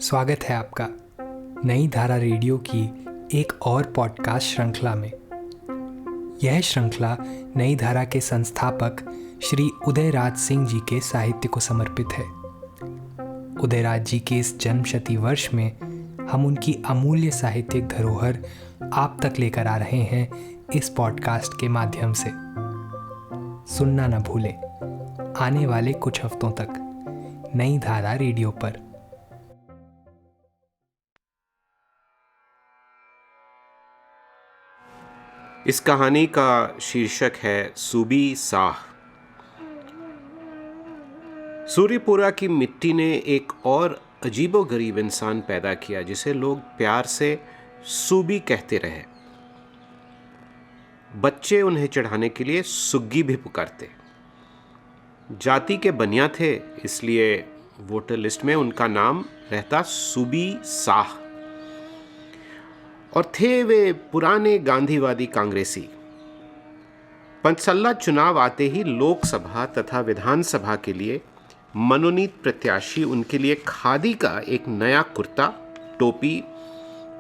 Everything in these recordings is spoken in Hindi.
स्वागत है आपका नई धारा रेडियो की एक और पॉडकास्ट श्रृंखला में। यह श्रृंखला नई धारा के संस्थापक श्री उदयराज सिंह जी के साहित्य को समर्पित है। उदयराज जी के इस जन्मशती वर्ष में हम उनकी अमूल्य साहित्यिक धरोहर आप तक लेकर आ रहे हैं इस पॉडकास्ट के माध्यम से। सुनना न भूलें आने वाले कुछ हफ्तों तक नई धारा रेडियो पर। इस कहानी का शीर्षक है सूबी साह। सूर्यपुरा की मिट्टी ने एक और अजीबोगरीब इंसान पैदा किया जिसे लोग प्यार से सूबी कहते रहे। बच्चे उन्हें चढ़ाने के लिए सुग्गी भी पुकारते। जाति के बनिया थे, इसलिए वोटर लिस्ट में उनका नाम रहता सूबी साह। और थे वे पुराने गांधीवादी कांग्रेसी। पंचसल्ला चुनाव आते ही लोकसभा तथा विधानसभा के लिए मनोनीत प्रत्याशी उनके लिए खादी का एक नया कुर्ता, टोपी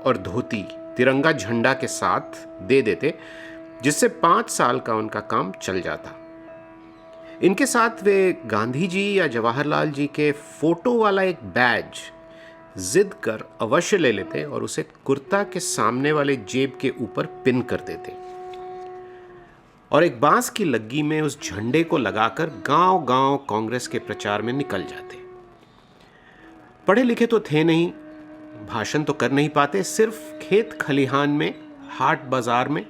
और धोती तिरंगा झंडा के साथ दे देते, जिससे 5 साल का उनका काम चल जाता। इनके साथ वे गांधी जी या जवाहरलाल जी के फोटो वाला एक बैज जिद कर अवश्य ले लेते और उसे कुर्ता के सामने वाले जेब के ऊपर पिन कर देते और एक बांस की लग्गी में उस झंडे को लगाकर गांव-गांव कांग्रेस के प्रचार में निकल जाते। पढ़े लिखे तो थे नहीं, भाषण तो कर नहीं पाते, सिर्फ खेत खलिहान में, हाट बाजार में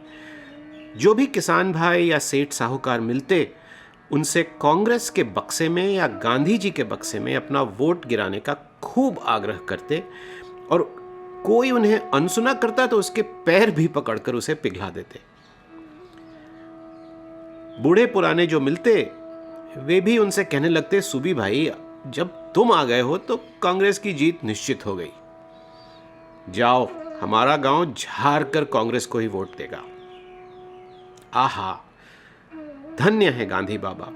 जो भी किसान भाई या सेठ साहूकार मिलते, उनसे कांग्रेस के बक्से में या गांधी जी के बक्से में अपना वोट गिराने का खूब आग्रह करते और कोई उन्हें अनसुना करता तो उसके पैर भी पकड़कर उसे पिघला देते। बूढ़े पुराने जो मिलते वे भी उनसे कहने लगते, सूबी भाई जब तुम आ गए हो तो कांग्रेस की जीत निश्चित हो गई। जाओ, हमारा गांव झाड़ कर कांग्रेस को ही वोट देगा। आहा, धन्य है गांधी बाबा।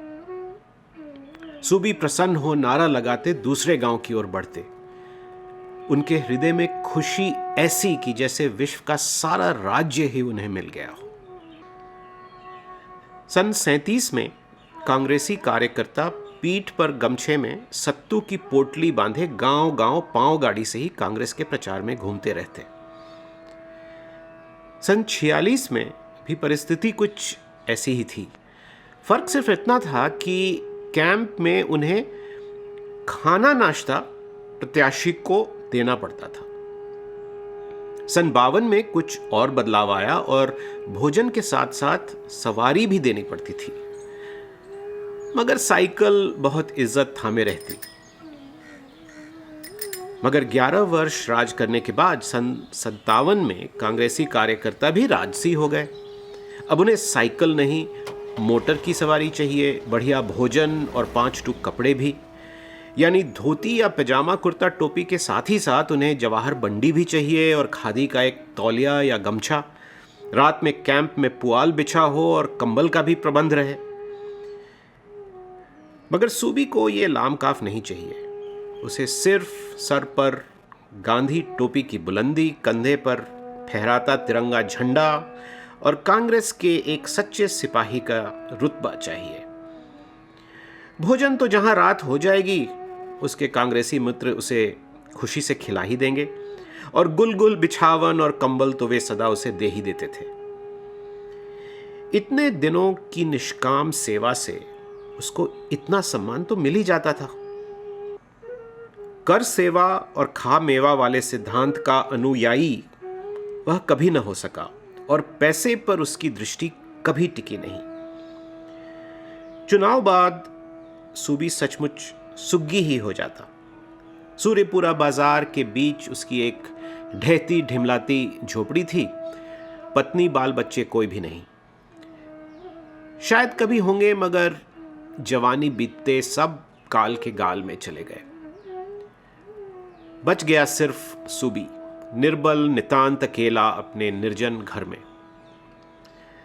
सूबी प्रसन्न हो नारा लगाते दूसरे गांव की ओर बढ़ते। उनके हृदय में खुशी ऐसी कि जैसे विश्व का सारा राज्य ही उन्हें मिल गया हो। सन 37 में कांग्रेसी कार्यकर्ता पीठ पर गमछे में सत्तू की पोटली बांधे गांव-गांव पांव गाड़ी से ही कांग्रेस के प्रचार में घूमते रहते। सन 46 में भी परिस्थिति कुछ ऐसी ही थी। फर्क सिर्फ इतना था कि कैंप में उन्हें खाना नाश्ता प्रत्याशी को देना पड़ता था। सन 52 में कुछ और बदलाव आया और भोजन के साथ साथ सवारी भी देनी पड़ती थी, मगर साइकिल बहुत इज्जत थामे रहती। मगर 11 वर्ष राज करने के बाद सन 57 में कांग्रेसी कार्यकर्ता भी राजसी हो गए। अब उन्हें साइकिल नहीं, मोटर की सवारी चाहिए, बढ़िया भोजन और 5 टूक कपड़े भी, यानी धोती या पजामा कुर्ता टोपी के साथ ही साथ उन्हें जवाहर बंडी भी चाहिए और खादी का एक तौलिया या गमछा। रात में कैंप में पुआल बिछा हो और कंबल का भी प्रबंध रहे। मगर सूबी को यह लामकाफ नहीं चाहिए। उसे सिर्फ सर पर गांधी टोपी की बुलंदी, कंधे पर फहराता तिरंगा झंडा और कांग्रेस के एक सच्चे सिपाही का रुतबा चाहिए। भोजन तो जहां रात हो जाएगी उसके कांग्रेसी मित्र उसे खुशी से खिला ही देंगे और गुलगुल बिछावन और कंबल तो वे सदा उसे दे ही देते थे। इतने दिनों की निष्काम सेवा से उसको इतना सम्मान तो मिल ही जाता था। कर सेवा और खा मेवा वाले सिद्धांत का अनुयायी वह कभी न हो सका और पैसे पर उसकी दृष्टि कभी टिकी नहीं। चुनाव बाद सूबी सचमुच सुग्गी ही हो जाता। सूर्यपुरा बाजार के बीच उसकी एक ढहती ढिमलाती झोपड़ी थी। पत्नी बाल बच्चे कोई भी नहीं। शायद कभी होंगे, मगर जवानी बीतते सब काल के गाल में चले गए। बच गया सिर्फ सूबी, निर्बल नितांत अकेला अपने निर्जन घर में।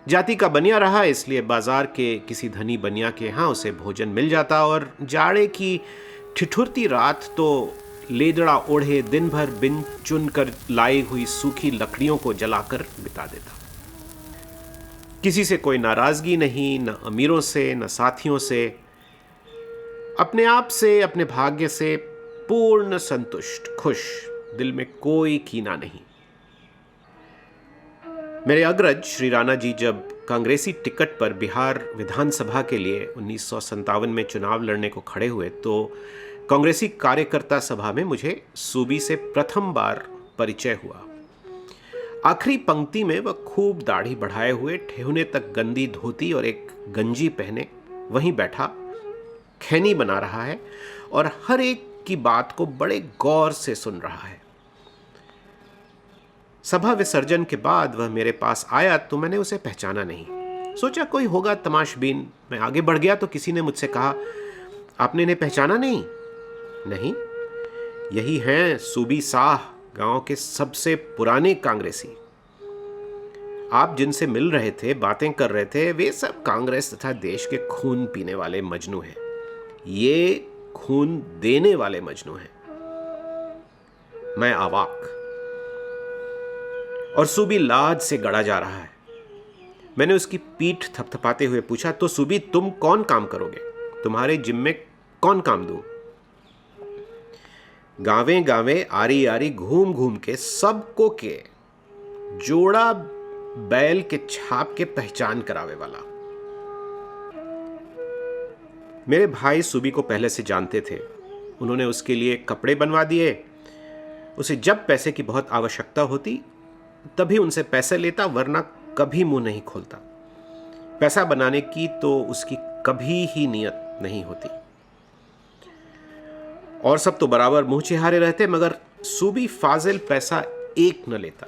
जाति का बनिया रहा, इसलिए बाजार के किसी धनी बनिया के यहाँ उसे भोजन मिल जाता और जाड़े की ठिठुरती रात तो लेदड़ा ओढ़े दिन भर बिन चुन कर लाई हुई सूखी लकड़ियों को जलाकर बिता देता। किसी से कोई नाराजगी नहीं, न अमीरों से, न साथियों से, अपने आप से, अपने भाग्य से पूर्ण संतुष्ट, खुश, दिल में कोई कीना नहीं। मेरे अग्रज श्री राणा जी जब कांग्रेसी टिकट पर बिहार विधानसभा के लिए 1957 में चुनाव लड़ने को खड़े हुए तो कांग्रेसी कार्यकर्ता सभा में मुझे सूबी से प्रथम बार परिचय हुआ। आखिरी पंक्ति में वह खूब दाढ़ी बढ़ाए हुए, ठेहुने तक गंदी धोती और एक गंजी पहने वहीं बैठा खैनी बना रहा है और हर एक की बात को बड़े गौर से सुन रहा है। सभा विसर्जन के बाद वह मेरे पास आया तो मैंने उसे पहचाना नहीं। सोचा कोई होगा तमाशबीन। मैं आगे बढ़ गया तो किसी ने मुझसे कहा, आपने इन्हें पहचाना नहीं? नहीं, यही हैं सूबी साह, गांव के सबसे पुराने कांग्रेसी। आप जिनसे मिल रहे थे, बातें कर रहे थे, वे सब कांग्रेस तथा देश के खून पीने वाले मजनू हैं। ये खून देने वाले मजनू हैं। मैं अवाक और सूबी लाज से गड़ा जा रहा है। मैंने उसकी पीठ थपथपाते हुए पूछा, तो सूबी तुम कौन काम करोगे? तुम्हारे जिम्मे कौन काम दूं? गावे गावे आरी आरी घूम घूम के सबको के जोड़ा बैल के छाप के पहचान करावे वाला। मेरे भाई सूबी को पहले से जानते थे। उन्होंने उसके लिए कपड़े बनवा दिए। उसे जब पैसे की बहुत आवश्यकता होती तभी उनसे पैसे लेता, वरना कभी मुंह नहीं खोलता। पैसा बनाने की तो उसकी कभी ही नियत नहीं होती। और सब तो बराबर मुंह चिहारे रहते, मगर सूबी फाजिल पैसा एक न लेता।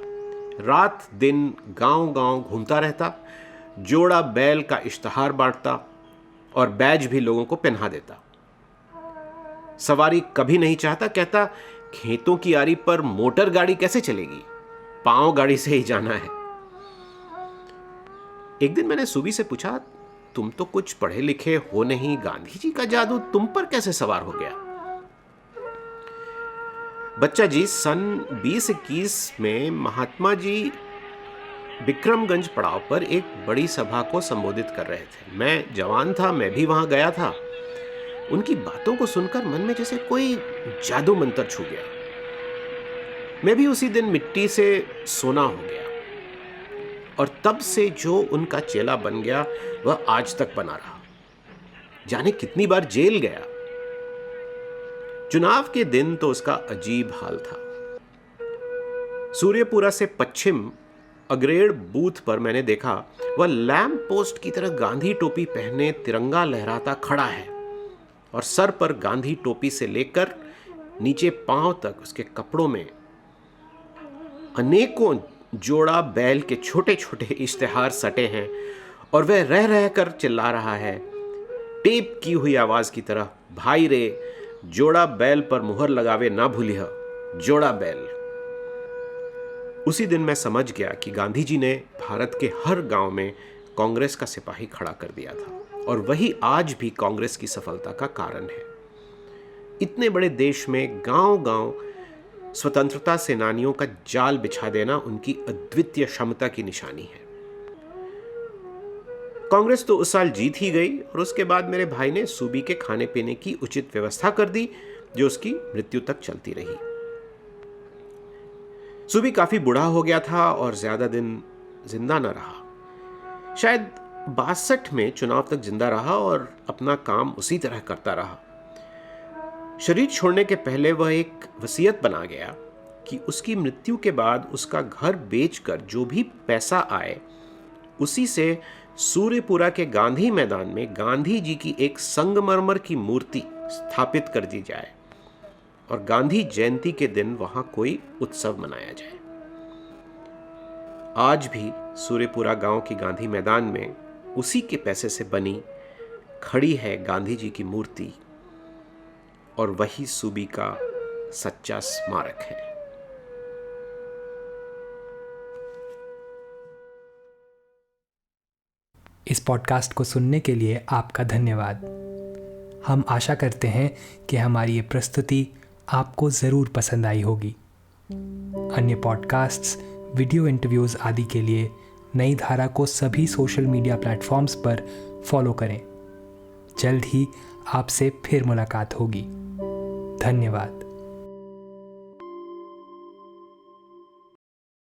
रात दिन गांव गांव घूमता रहता, जोड़ा बैल का इश्तहार बांटता और बैज भी लोगों को पहना देता। सवारी कभी नहीं चाहता, कहता खेतों की आरी पर मोटर गाड़ी कैसे चलेगी, पांव गाड़ी से ही जाना है। एक दिन मैंने सूबी से पूछा, तुम तो कुछ पढ़े लिखे हो नहीं, गांधी जी का जादू तुम पर कैसे सवार हो गया? बच्चा जी, सन 2021 में महात्मा जी विक्रमगंज पड़ाव पर एक बड़ी सभा को संबोधित कर रहे थे। मैं जवान था, मैं भी वहां गया था। उनकी बातों को सुनकर मन में जैसे कोई जादू मंत्र छू गया। मैं भी उसी दिन मिट्टी से सोना हो गया और तब से जो उनका चेला बन गया वह आज तक बना रहा। जाने कितनी बार जेल गया। चुनाव के दिन तो उसका अजीब हाल था। सूर्यपुरा से पश्चिम अग्रेड बूथ पर मैंने देखा वह लैंप पोस्ट की तरह गांधी टोपी पहने तिरंगा लहराता खड़ा है और सर पर गांधी टोपी से लेकर नीचे पांव तक उसके कपड़ों में अनेकों जोड़ा बैल के छोटे छोटे इश्तेहार सटे हैं और वह रह रह कर चिल्ला रहा है टेप की हुई आवाज की तरह, भाई रे, जोड़ा बैल पर मुहर लगावे ना भूलिह, जोड़ा बैल। उसी दिन मैं समझ गया कि गांधी जी ने भारत के हर गांव में कांग्रेस का सिपाही खड़ा कर दिया था और वही आज भी कांग्रेस की सफलता का कारण है। इतने बड़े देश में गांव गांव स्वतंत्रता सेनानियों का जाल बिछा देना उनकी अद्वितीय क्षमता की निशानी है। कांग्रेस तो उस साल जीत ही गई और उसके बाद मेरे भाई ने सूबी के खाने पीने की उचित व्यवस्था कर दी जो उसकी मृत्यु तक चलती रही। सूबी काफी बूढ़ा हो गया था और ज्यादा दिन जिंदा न रहा। शायद 62 में चुनाव तक जिंदा रहा और अपना काम उसी तरह करता रहा। शरीर छोड़ने के पहले वह एक वसीयत बना गया कि उसकी मृत्यु के बाद उसका घर बेचकर जो भी पैसा आए उसी से सूर्यपुरा के गांधी मैदान में गांधी जी की एक संगमरमर की मूर्ति स्थापित कर दी जाए और गांधी जयंती के दिन वहां कोई उत्सव मनाया जाए। आज भी सूर्यपुरा गांव की गांधी मैदान में उसी के पैसे से बनी खड़ी है गांधी जी की मूर्ति और वही सूबी का सच्चा स्मारक है। इस पॉडकास्ट को सुनने के लिए आपका धन्यवाद। हम आशा करते हैं कि हमारी ये प्रस्तुति आपको ज़रूर पसंद आई होगी। अन्य पॉडकास्ट्स, वीडियो इंटरव्यूज़ आदि के लिए नई धारा को सभी सोशल मीडिया प्लेटफॉर्म्स पर फॉलो करें। जल्द ही आपसे फिर मुलाकात होगी। धन्यवाद।